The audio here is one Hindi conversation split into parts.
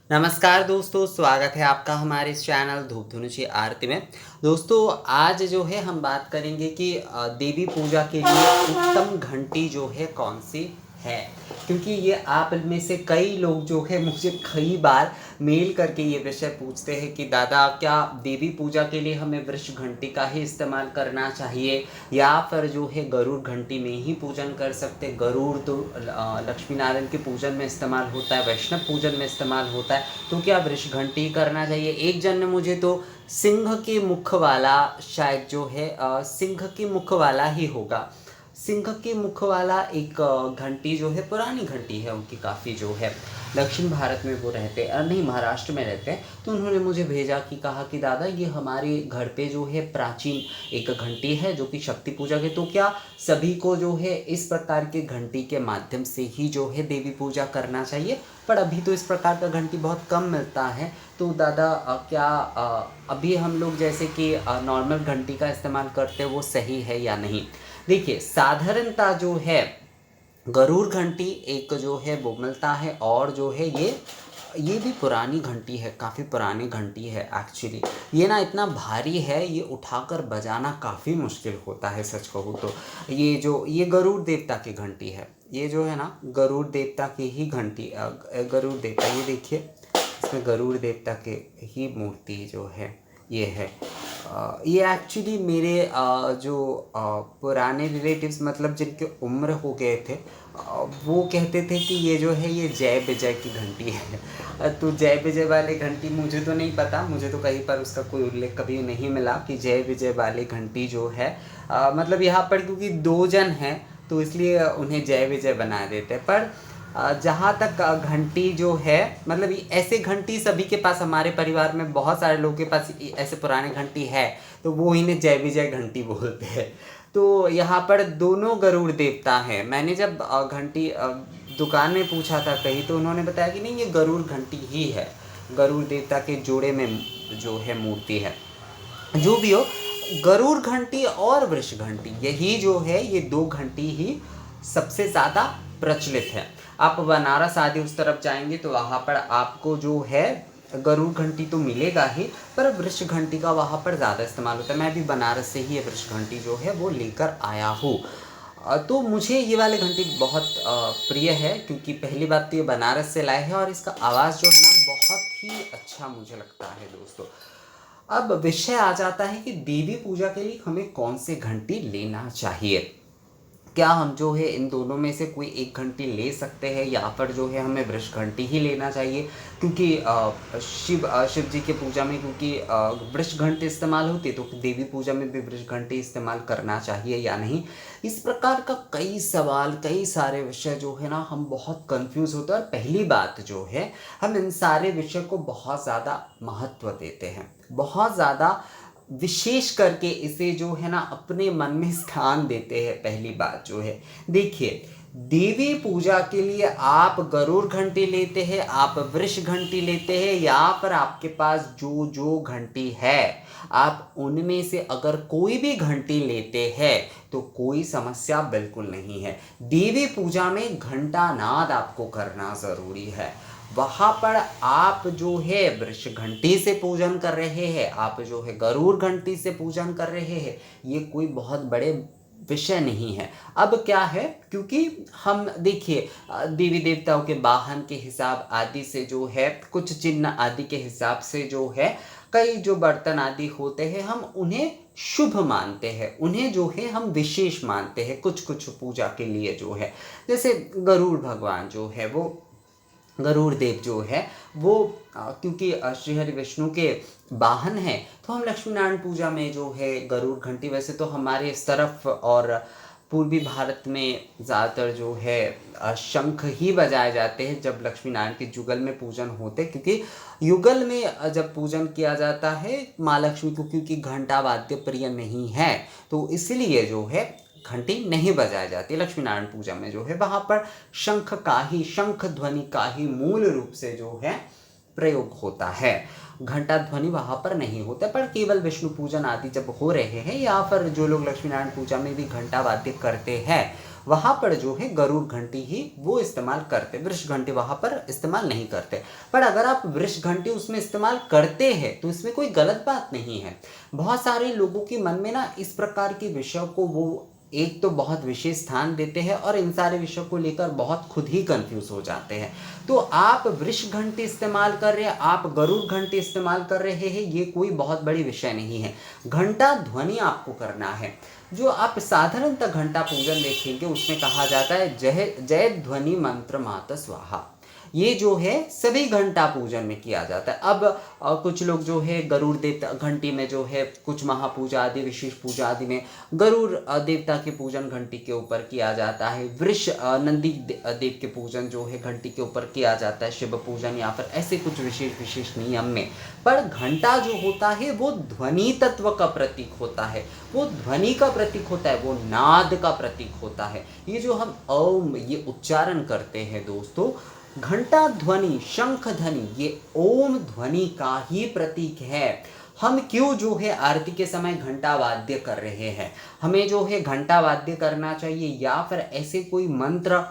नमस्कार दोस्तों, स्वागत है आपका हमारे इस चैनल धूप धुनुची आरती में। दोस्तों, आज जो है हम बात करेंगे कि देवी पूजा के लिए उत्तम घंटी जो है कौन सी है। क्योंकि ये आप में से कई लोग जो है मुझे कई बार मेल करके ये विषय पूछते हैं कि दादा, क्या देवी पूजा के लिए हमें वृक्ष घंटी का ही इस्तेमाल करना चाहिए या फिर जो है गरुड़ घंटी में ही पूजन कर सकते। गरुड़ तो लक्ष्मी नारायण के पूजन में इस्तेमाल होता है, वैष्णव पूजन में इस्तेमाल होता है, तो क्या वृक्ष घंटी करना चाहिए। एक जन ने मुझे तो सिंह के मुख वाला, शायद जो है सिंह के मुख वाला ही होगा, सिंह के मुख वाला एक घंटी जो है, पुरानी घंटी है उनकी काफ़ी, जो है दक्षिण भारत में वो रहते हैं, नहीं महाराष्ट्र में रहते हैं। तो उन्होंने मुझे भेजा कि कहा कि दादा, ये हमारे घर पे जो है प्राचीन एक घंटी है जो कि शक्ति पूजा के, तो क्या सभी को जो है इस प्रकार के घंटी के माध्यम से ही जो है देवी पूजा करना चाहिए। पर अभी तो इस प्रकार का घंटी बहुत कम मिलता है, तो दादा क्या अभी हम लोग जैसे कि नॉर्मल घंटी का इस्तेमाल करते हैं वो सही है या नहीं। देखिए, साधारणता जो है गरुड़ घंटी एक जो है वो मिलता है, और जो है ये भी पुरानी घंटी है, काफ़ी पुरानी घंटी है एक्चुअली। ये ना इतना भारी है, ये उठाकर बजाना काफ़ी मुश्किल होता है सच कहूँ तो। ये गरुड़ देवता की घंटी है, ये जो है ना गरुड़ देवता की ही घंटी, गरुड़ देवता, ये देखिए इसमें गरुड़ देवता के ही मूर्ति जो है ये है। ये एक्चुअली मेरे जो पुराने रिलेटिव्स, मतलब जिनके उम्र हो गए थे, वो कहते थे कि ये जो है ये जय विजय की घंटी है। तो जय विजय वाली घंटी मुझे तो नहीं पता, मुझे तो कहीं पर उसका कोई उल्लेख कभी नहीं मिला कि जय विजय वाली घंटी जो है मतलब यहाँ पर क्योंकि दो जन हैं तो इसलिए उन्हें जय विजय बना देते हैं। पर जहाँ तक घंटी जो है, मतलब ऐसे घंटी सभी के पास, हमारे परिवार में बहुत सारे लोगों के पास ऐसे पुराने घंटी है, तो वो इन्हें जय विजय घंटी बोलते हैं। तो यहाँ पर दोनों गरुड़ देवता हैं। मैंने जब घंटी दुकान में पूछा था कहीं, तो उन्होंने बताया कि नहीं, ये गरुड़ घंटी ही है, गरुड़ देवता के जोड़े में जो है मूर्ति है। जो भी हो, गरुड़ घंटी और वृष घंटी, यही जो है ये दो घंटी ही सबसे ज़्यादा प्रचलित है। आप बनारस आदि उस तरफ जाएंगे तो वहाँ पर आपको जो है गरुड़ घंटी तो मिलेगा ही, पर वृक्ष घंटी का वहाँ पर ज़्यादा इस्तेमाल होता है। मैं भी बनारस से ही ये वृक्ष घंटी जो है वो लेकर आया हूँ। तो मुझे ये वाली घंटी बहुत प्रिय है, क्योंकि पहली बात तो ये बनारस से लाए हैं और इसका आवाज़ जो है ना बहुत ही अच्छा मुझे लगता है दोस्तों। अब विषय आ जाता है कि देवी पूजा के लिए हमें कौन से घंटी लेना चाहिए। क्या हम जो है इन दोनों में से कोई एक घंटी ले सकते हैं, या फिर जो है हमें वृक्ष घंटी ही लेना चाहिए। क्योंकि शिव जी के पूजा में क्योंकि वृक्ष घंटी इस्तेमाल होती है, तो देवी पूजा में भी वृक्ष घंटी इस्तेमाल करना चाहिए या नहीं। इस प्रकार का कई सवाल, कई सारे विषय जो है ना, हम बहुत कंफ्यूज होते हैं। और पहली बात जो है, हम इन सारे विषय को बहुत ज़्यादा महत्व देते हैं, बहुत ज़्यादा विशेष करके इसे जो है ना अपने मन में स्थान देते हैं। पहली बात जो है, देखिए, देवी पूजा के लिए आप गरुड़ घंटी लेते हैं, आप वृष घंटी लेते हैं, या फिर आपके पास जो जो घंटी है आप उनमें से अगर कोई भी घंटी लेते हैं तो कोई समस्या बिल्कुल नहीं है। देवी पूजा में घंटा नाद आपको करना ज़रूरी है। वहाँ पर आप जो है वृक्ष घंटी से पूजन कर रहे हैं, आप जो है गरुड़ घंटी से पूजन कर रहे हैं, ये कोई बहुत बड़े विषय नहीं है। अब क्या है, क्योंकि हम देखिए देवी देवताओं के वाहन के हिसाब आदि से जो है, कुछ चिन्ह आदि के हिसाब से जो है, कई जो बर्तन आदि होते हैं हम उन्हें शुभ मानते हैं, उन्हें जो है हम विशेष मानते हैं कुछ कुछ पूजा के लिए जो है। जैसे गरुड़ भगवान जो है, वो गरुड़ देव जो है वो क्योंकि श्री हरि विष्णु के वाहन हैं, तो हम लक्ष्मी नारायण पूजा में जो है गरुड़ घंटी, वैसे तो हमारे इस तरफ और पूर्वी भारत में ज़्यादातर जो है शंख ही बजाए जाते हैं जब लक्ष्मी नारायण के जुगल में पूजन होते हैं। क्योंकि युगल में जब पूजन किया जाता है माँ लक्ष्मी को, क्योंकि घंटा वाद्य प्रिय नहीं है, तो इसलिए जो है घंटी नहीं बजाई जाती लक्ष्मी नारायण पूजा में जो है। वहाँ पर शंख ध्वनि का ही मूल रूप से जो है प्रयोग होता है। घंटा ध्वनि वहाँ पर नहीं होता, पर केवल विष्णु पूजन आदि जब हो रहे हैं या फिर जो लोग लक्ष्मी नारायण पूजा में भी घंटा वाद्य करते हैं वहाँ पर जो है गरुड़ घंटी ही वो इस्तेमाल करते, वृष घंटी वहाँ पर इस्तेमाल नहीं करते। पर अगर आप वृष घंटी उसमें इस्तेमाल करते हैं तो इसमें कोई गलत बात नहीं है। बहुत सारे लोगों के मन में ना इस प्रकार के विषयों को वो एक तो बहुत विशेष स्थान देते हैं और इन सारे विषयों को लेकर बहुत खुद ही कंफ्यूज हो जाते हैं। तो आप वृष घंटी इस्तेमाल कर रहे हैं, आप गरुड़ घंटी इस्तेमाल कर रहे हैं, ये कोई बहुत बड़ी विषय नहीं है। घंटा ध्वनि आपको करना है। जो आप साधारणतः घंटा पूजन देखेंगे उसमें कहा जाता है जय जय ध्वनि मंत्र माता स्वाहा। ये जो है सभी घंटा पूजन में किया जाता है। अब कुछ लोग जो है गरुड़ देवता घंटी में जो है कुछ महापूजा आदि विशेष पूजा आदि में गरुड़ देवता के पूजन घंटी के ऊपर किया जाता है। वृष नंदी देव के पूजन जो है घंटी के ऊपर किया जाता है, शिव पूजन या फिर ऐसे कुछ विशेष नियम में। पर घंटा जो होता है वो ध्वनि तत्व का प्रतीक होता है, वो ध्वनि का प्रतीक होता है, वो नाद का प्रतीक होता है। ये जो हम ओम ये उच्चारण करते हैं दोस्तों, घंटा ध्वनि शंख ध्वनि ये ओम ध्वनि का ही प्रतीक है। हम क्यों जो है आरती के समय घंटा वाद्य कर रहे हैं, हमें जो है घंटा वाद्य करना चाहिए या फिर ऐसे कोई मंत्र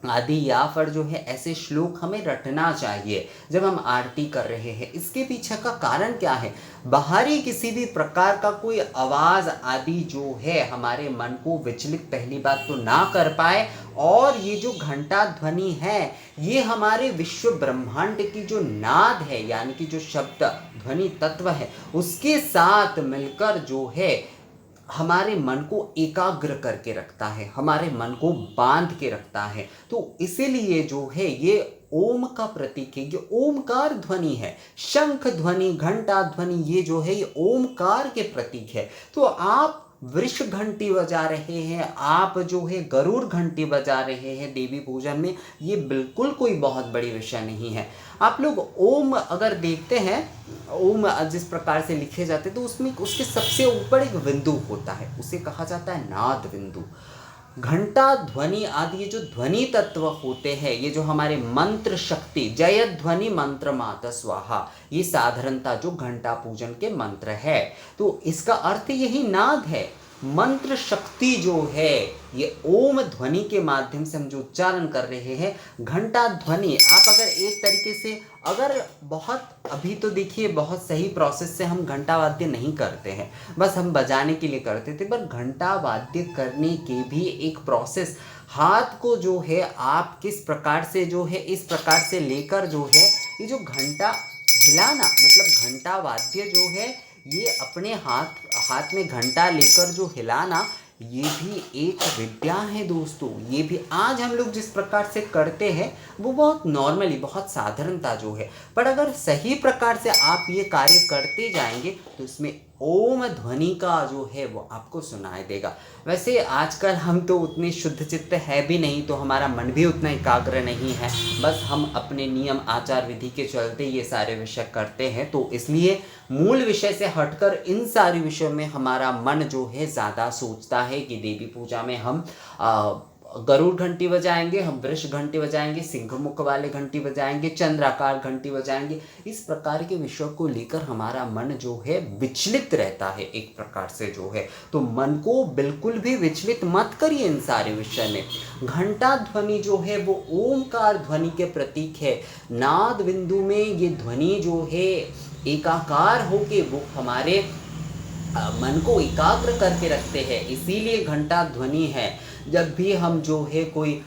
आदि या फिर जो है ऐसे श्लोक हमें रटना चाहिए जब हम आरती कर रहे हैं। इसके पीछे का कारण क्या है? बाहरी किसी भी प्रकार का कोई आवाज़ आदि जो है हमारे मन को विचलित पहली बात तो ना कर पाए, और ये जो घंटा ध्वनि है ये हमारे विश्व ब्रह्मांड की जो नाद है यानी कि जो शब्द ध्वनि तत्व है उसके साथ मिलकर जो है हमारे मन को एकाग्र करके रखता है, हमारे मन को बांध के रखता है। तो इसीलिए जो है ये ओम का प्रतीक है, ये ओमकार ध्वनि है। शंख ध्वनि घंटा ध्वनि ये जो है ये ओमकार के प्रतीक है। तो आप वृष घंटी बजा रहे हैं, आप जो है गरुड़ घंटी बजा रहे हैं देवी पूजन में, ये बिल्कुल कोई बहुत बड़ी विषय नहीं है। आप लोग ओम अगर देखते हैं, ओम जिस प्रकार से लिखे जाते हैं तो उसमें उसके सबसे ऊपर एक बिंदु होता है, उसे कहा जाता है नाद बिंदु। घंटा ध्वनि आदि ये जो ध्वनि तत्व होते हैं, ये जो हमारे मंत्र शक्ति जय ध्वनि मंत्र माता स्वाहा, ये साधारणतः जो घंटा पूजन के मंत्र है, तो इसका अर्थ यही नाद है। मंत्र शक्ति जो है ये ओम ध्वनि के माध्यम से हम जो उच्चारण कर रहे हैं, घंटा ध्वनि आप अगर एक तरीके से अगर बहुत अभी तो देखिए बहुत सही प्रोसेस से हम घंटा वाद्य नहीं करते हैं, बस हम बजाने के लिए करते थे, पर घंटा वाद्य करने के भी एक प्रोसेस, हाथ को जो है आप किस प्रकार से जो है इस प्रकार से लेकर जो है ये जो घंटा हिलाना, मतलब घंटा वाद्य जो है ये अपने हाथ में घंटा लेकर जो हिलाना, ये भी एक विद्या है दोस्तों। ये भी आज हम लोग जिस प्रकार से करते हैं वो बहुत नॉर्मली बहुत साधारणता जो है, पर अगर सही प्रकार से आप ये कार्य करते जाएंगे तो इसमें ओम ध्वनि का जो है वो आपको सुनाई देगा। वैसे आजकल हम तो उतने शुद्ध चित्त है भी नहीं, तो हमारा मन भी उतना एकाग्र नहीं है, बस हम अपने नियम आचार विधि के चलते ये सारे विषय करते हैं। तो इसलिए मूल विषय से हटकर इन सारे विषयों में हमारा मन जो है ज़्यादा सोचता है कि देवी पूजा में हम गरुड़ घंटी बजाएंगे, हम वृष घंटी बजाएंगे, सिंह मुख वाले घंटी बजाएंगे, चंद्राकार घंटी बजाएंगे। इस प्रकार के विषयों को लेकर हमारा मन जो है विचलित रहता है एक प्रकार से जो है। तो मन को बिल्कुल भी विचलित मत करिए इन सारे विषय में। घंटा ध्वनि जो है वो ओमकार ध्वनि के प्रतीक है। नाद बिंदु में ये ध्वनि जो है एकाकार होके वो हमारे मन को एकाग्र करके रखते हैं, इसीलिए घंटा ध्वनि है। जब भी हम जो है कोई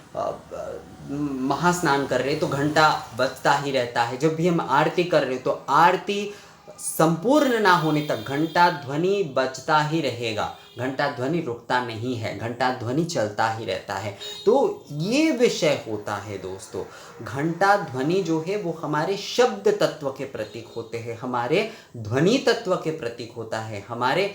महास्नान कर रहे तो घंटा बजता ही रहता है, जब भी हम आरती कर रहे तो आरती संपूर्ण ना होने तक घंटा ध्वनि बजता ही रहेगा, घंटा ध्वनि रुकता नहीं है, घंटा ध्वनि चलता ही रहता है। तो ये विषय होता है दोस्तों। घंटा ध्वनि जो है वो हमारे शब्द तत्व के प्रतीक होते हैं, हमारे ध्वनि तत्व के प्रतीक होता है। हमारे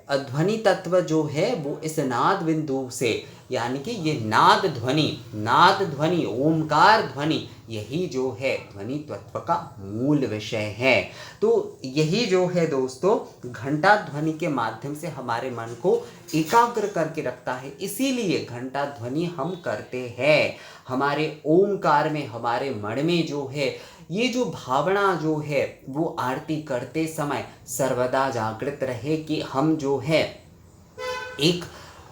ध्वनि तत्व जो है वो इस नाद बिंदु से, यानी कि ये नाद ध्वनि ओमकार ध्वनि, यही जो है ध्वनि तत्व का मूल विषय है। तो यही जो है दोस्तों घंटा ध्वनि के माध्यम से हमारे मन को एकाग्र करके रखता है, इसीलिए घंटा ध्वनि हम करते हैं। हमारे ओमकार में, हमारे मन में जो है ये जो भावना जो है वो आरती करते समय सर्वदा जागृत रहे कि हम जो है एक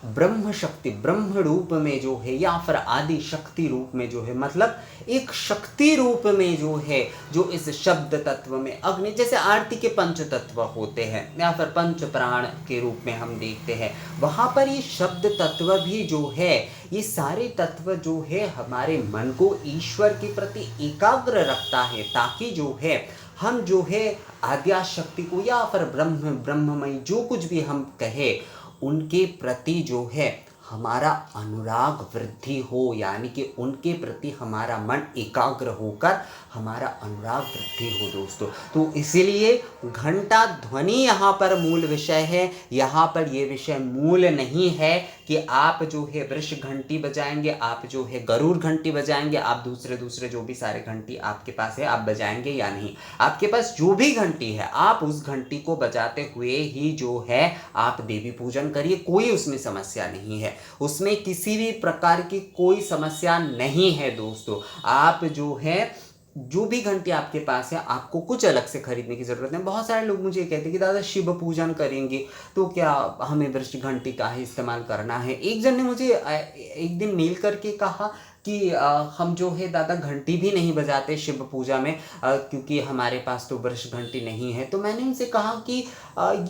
ब्रह्म शक्ति, ब्रह्म रूप में जो है या फिर आदि शक्ति रूप में जो है, मतलब एक शक्ति रूप में जो है, जो इस शब्द तत्व में अग्नि, जैसे आरती के पंच तत्व होते हैं या फिर पंच प्राण के रूप में हम देखते हैं, वहाँ पर ये शब्द तत्व भी जो है, ये सारे तत्व जो है हमारे मन को ईश्वर के प्रति एकाग्र रखता है, ताकि जो है हम जो है आद्या शक्ति को या फिर ब्रह्ममयी जो कुछ भी हम कहे उनके प्रति जो है हमारा अनुराग वृद्धि हो, यानी कि उनके प्रति हमारा मन एकाग्र होकर हमारा अनुराग वृद्धि हो दोस्तों। तो इसीलिए घंटा ध्वनि यहाँ पर मूल विषय है। यहाँ पर ये विषय मूल नहीं है कि आप जो है वृष घंटी बजाएंगे, आप जो है गरुड़ घंटी बजाएंगे, आप दूसरे जो भी सारे घंटी आपके पास है आप बजाएंगे या नहीं। आपके पास जो भी घंटी है आप उस घंटी को बजाते हुए ही जो है आप देवी पूजन करिए, कोई उसमें समस्या नहीं है, उसमें किसी भी प्रकार की कोई समस्या नहीं है दोस्तों। आप जो है जो भी घंटी आपके पास है आपको कुछ अलग से खरीदने की ज़रूरत नहीं। बहुत सारे लोग मुझे कहते हैं कि दादा शिव पूजन करेंगे तो क्या हमें वृष घंटी का ही इस्तेमाल करना है। एक जन ने मुझे एक दिन मेल करके कहा कि हम जो है दादा घंटी भी नहीं बजाते शिव पूजा में क्योंकि हमारे पास तो वृष घंटी नहीं है। तो मैंने उनसे कहा कि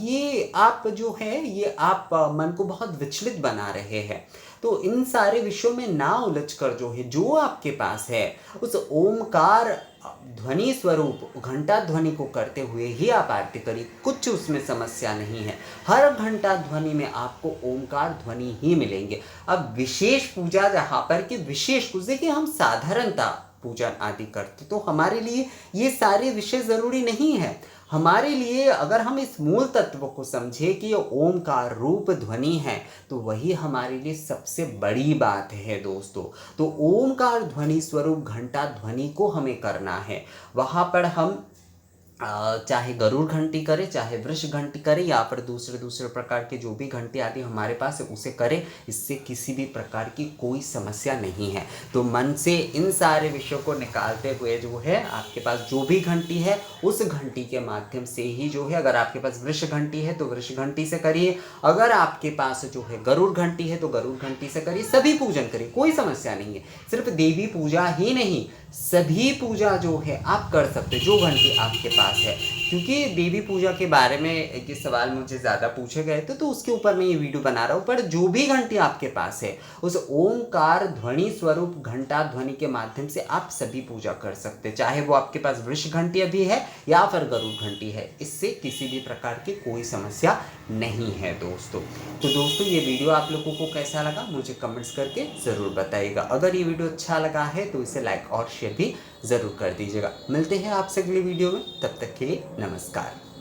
ये आप जो है ये आप मन को बहुत विचलित बना रहे हैं। तो इन सारे विषयों में ना उलझ कर जो है जो आपके पास है उस ओमकार ध्वनि स्वरूप घंटा ध्वनि को करते हुए ही आप आरती करिए, कुछ उसमें समस्या नहीं है। हर घंटा ध्वनि में आपको ओमकार ध्वनि ही मिलेंगे। अब विशेष पूजा जहाँ पर कि विशेष कुछ देखिए, हम साधारणता पूजन आदि करते तो हमारे लिए ये सारे विषय ज़रूरी नहीं है। हमारे लिए अगर हम इस मूल तत्व को समझे कि ये ओमकार रूप ध्वनि है तो वही हमारे लिए सबसे बड़ी बात है दोस्तों। तो ओमकार ध्वनि स्वरूप घंटा ध्वनि को हमें करना है। वहाँ पर हम चाहे गरुड़ घंटी करे, चाहे वृष घंटी करे या फिर दूसरे प्रकार के जो भी घंटी आदि हमारे पास है उसे करें, इससे किसी भी प्रकार की कोई समस्या नहीं है। तो मन से इन सारे विषयों को निकालते हुए जो है आपके पास जो भी घंटी है उस घंटी के माध्यम से ही जो है, अगर आपके पास वृष घंटी है तो वृष घंटी से करिए, अगर आपके पास जो है गरुड़ घंटी है तो गरुड़ घंटी से करिए, सभी पूजन करिए, कोई समस्या नहीं है। सिर्फ देवी पूजा ही नहीं, सभी पूजा जो है आप कर सकते जो घंटी आपके पास है। क्योंकि देवी पूजा के बारे में ये सवाल मुझे ज़्यादा पूछे गए थे तो उसके ऊपर मैं ये वीडियो बना रहा हूँ। पर जो भी घंटी आपके पास है उस ओमकार ध्वनि स्वरूप घंटा ध्वनि के माध्यम से आप सभी पूजा कर सकते, चाहे वो आपके पास वृष घंटी अभी है या फिर गरुड़ घंटी है, इससे किसी भी प्रकार की कोई समस्या नहीं है दोस्तों। तो दोस्तों ये वीडियो आप लोगों को कैसा लगा मुझे कमेंट्स करके ज़रूर बताइएगा। अगर ये वीडियो अच्छा लगा है तो इसे लाइक और शेयर भी ज़रूर कर दीजिएगा। मिलते हैं आपसे अगली वीडियो में, तब तक के लिए नमस्कार।